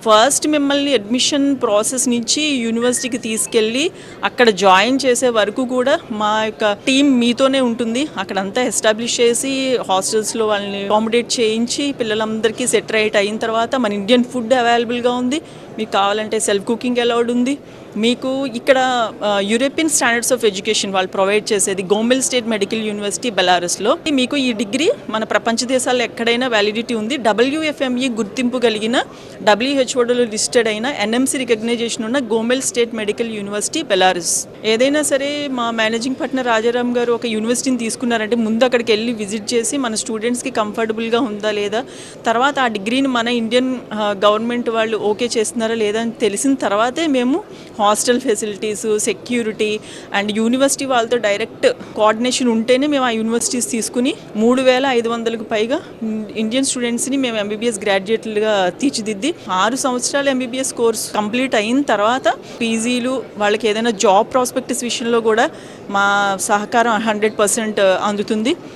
First మిమ్మల్ని admission process నుంచి యూనివర్సిటీకి తీసుకెళ్ళి అక్కడ జాయిన్ చేసే వరకు కూడా మా యొక్క టీం మీతోనే ఉంటుంది. అక్కడంతా ఎస్టాబ్లిష్ చేసి హాస్టల్స్లో వాళ్ళని అకామిడేట్ చేయించి పిల్లలందరికీ సెట్ రైట్ అయిన తర్వాత మన ఇండియన్ ఫుడ్ అవైలబుల్గా ఉంది. మీకు కావాలంటే సెల్ఫ్ కుకింగ్ అలౌడ్ ఉంది. మీకు ఇక్కడ యూరోపియన్ స్టాండర్డ్స్ ఆఫ్ ఎడ్యుకేషన్ వాళ్ళు ప్రొవైడ్ చేసేది గోమెల్ స్టేట్ మెడికల్ యూనివర్సిటీ బెలారస్లో. మీకు ఈ డిగ్రీ మన ప్రపంచ దేశాల్లో ఎక్కడైనా వ్యాలిడిటీ ఉంది. WFME గుర్తింపు కలిగిన WHOలో లిస్టెడ్ అయిన NMC రికగ్నైజేషన్ ఉన్న Gomel state medical university Belarus. ఏదైనా సరే మా మేనేజింగ్ పార్ట్నర్ రాజారాం గారు ఒక యూనివర్సిటీని తీసుకున్నారంటే ముందు అక్కడికి వెళ్ళి విజిట్ చేసి మన స్టూడెంట్స్కి కంఫర్టబుల్గా ఉందా లేదా, తర్వాత ఆ డిగ్రీని మన ఇండియన్ గవర్నమెంట్ వాళ్ళు ఓకే చేస్తున్నారా లేదా అని తెలిసిన తర్వాతే మేము hostel facilities, security and university వాళ్ళతో డైరెక్ట్ కోఆర్డినేషన్ ఉంటేనే మేము ఆ యూనివర్సిటీస్ తీసుకుని 3,500కు పైగా ఇండియన్ స్టూడెంట్స్ని మేము MBBS గ్రాడ్యుయేట్లుగా తీర్చిదిద్ది 6 సంవత్సరాల MBBS కోర్స్ కంప్లీట్ అయిన తర్వాత పీజీలు వాళ్ళకి ఏదైనా జాబ్ ప్రాస్పెక్టస్ విషయంలో కూడా మా సహకారం 100% అందుతుంది.